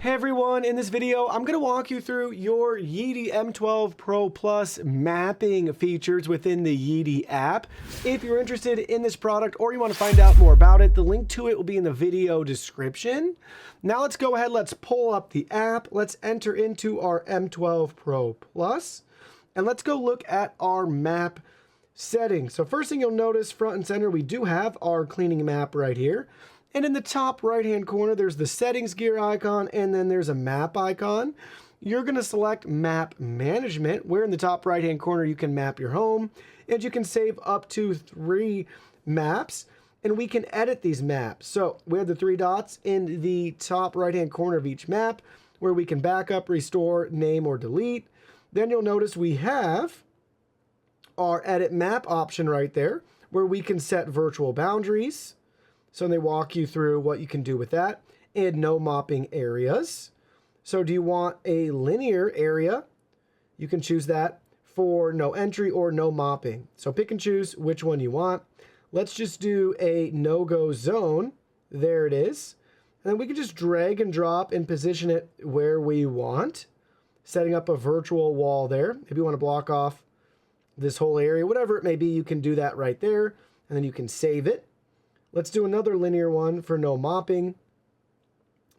Hey everyone, in this video, I'm going to walk you through your YEEDI M12 Pro Plus mapping features within the YEEDI app. If you're interested in this product or you want to find out more about it, the link to it will be in the video description. Now let's go ahead, let's pull up the app, let's enter into our M12 Pro Plus, and let's go look at our map settings. So first thing you'll notice, front and center, we do have our cleaning map right here. And in the top right-hand corner, there's the settings gear icon, and then there's a map icon. You're going to select map management, where in the top right-hand corner, you can map your home, and you can save up to 3 maps, and we can edit these maps. So we have the 3 dots in the top right-hand corner of each map, where we can back up, restore, name, or delete. Then you'll notice we have our edit map option right there, where we can set virtual boundaries. So they walk you through what you can do with that, and no mopping areas. So do you want a linear area? You can choose that for no entry or no mopping. So pick and choose which one you want. Let's just do a no-go zone. There it is. And then we can just drag and drop and position it where we want, setting up a virtual wall there. If you want to block off this whole area, whatever it may be, you can do that right there, and then you can save it. Let's do another linear one for no mopping.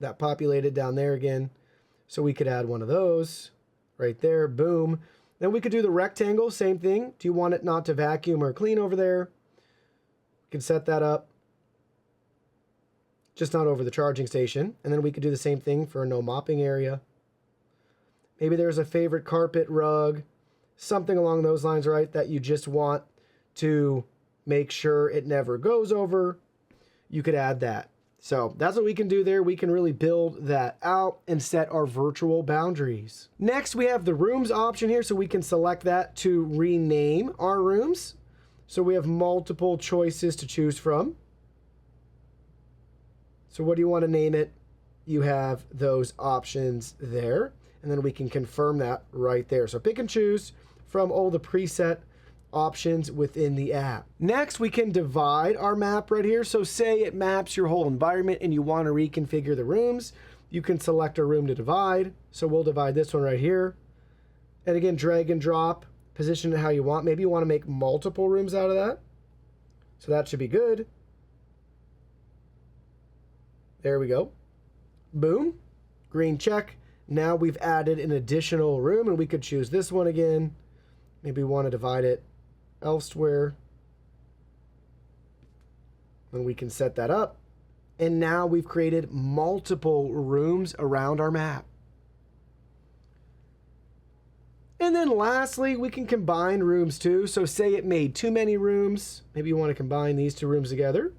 That populated down there again. So we could add one of those right there. Boom. Then we could do the rectangle. Same thing. Do you want it not to vacuum or clean over there? We can set that up. Just not over the charging station. And then we could do the same thing for a no mopping area. Maybe there's a favorite carpet rug. Something along those lines, right? That you just want to make sure it never goes over. You could add that. So that's what we can do there. We can really build that out and set our virtual boundaries. Next, we have the rooms option here, so we can select that to rename our rooms. So we have multiple choices to choose from. So what do you want to name it? You have those options there, and then we can confirm that right there. So pick and choose from all the preset options within the app. Next, we can divide our map right here. So say it maps your whole environment and you want to reconfigure the rooms. You can select a room to divide. So we'll divide this one right here. And again, drag and drop, position it how you want. Maybe you want to make multiple rooms out of that. So that should be good. There we go. Boom. Green check. Now we've added an additional room, and we could choose this one again. Maybe we want to divide it elsewhere, and we can set that up, and now we've created multiple rooms around our map. And then lastly, we can combine rooms too. So say it made too many rooms, maybe you want to combine these 2 rooms together.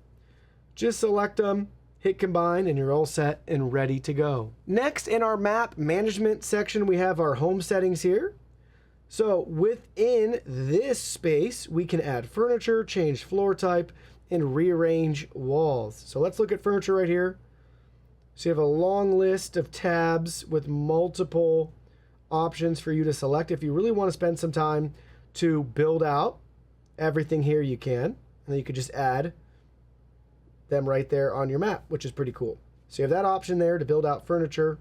Just select them, hit combine, and you're all set and ready to go. Next, in our map management section, we have our home settings here. So within this space, we can add furniture, change floor type, and rearrange walls. So let's look at furniture right here. So you have a long list of tabs with multiple options for you to select. If you really want to spend some time to build out everything here, you can. And then you could just add them right there on your map, which is pretty cool. So you have that option there to build out furniture.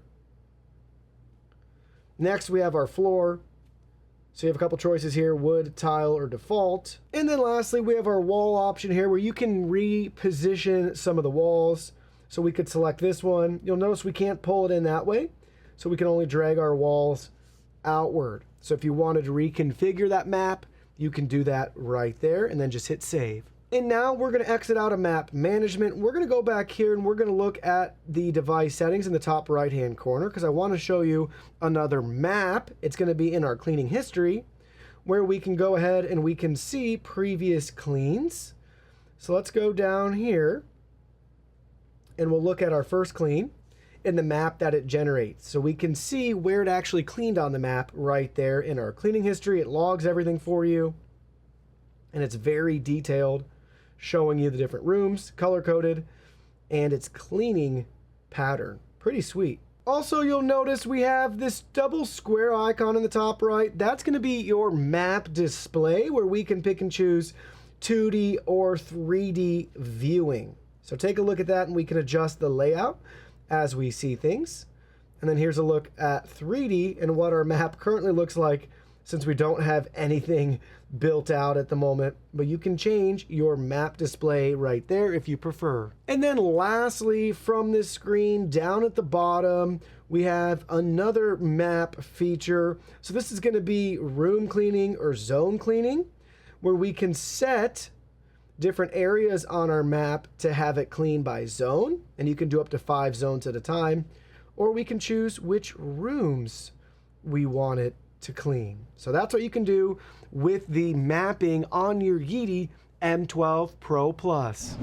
Next, we have our floor. So you have a couple choices here, wood, tile, or default. And then lastly, we have our wall option here where you can reposition some of the walls. So we could select this one. You'll notice we can't pull it in that way. So we can only drag our walls outward. So if you wanted to reconfigure that map, you can do that right there and then just hit save. And now we're going to exit out of map management. We're going to go back here and we're going to look at the device settings in the top right-hand corner because I want to show you another map. It's going to be in our cleaning history where we can go ahead and we can see previous cleans. So let's go down here and we'll look at our first clean in the map that it generates. So we can see where it actually cleaned on the map right there in our cleaning history. It logs everything for you and it's very detailed, showing you the different rooms, color-coded, and its cleaning pattern. Pretty sweet. Also, you'll notice we have this double square icon in the top right. That's going to be your map display where we can pick and choose 2D or 3D viewing. So take a look at that and we can adjust the layout as we see things. And then here's a look at 3D and what our map currently looks like, since we don't have anything built out at the moment. But you can change your map display right there if you prefer. And then lastly, from this screen down at the bottom, we have another map feature. So this is going to be room cleaning or zone cleaning, where we can set different areas on our map to have it clean by zone. And you can do up to 5 zones at a time. Or we can choose which rooms we want it to clean. So that's what you can do with the mapping on your YEEDI M12 Pro Plus.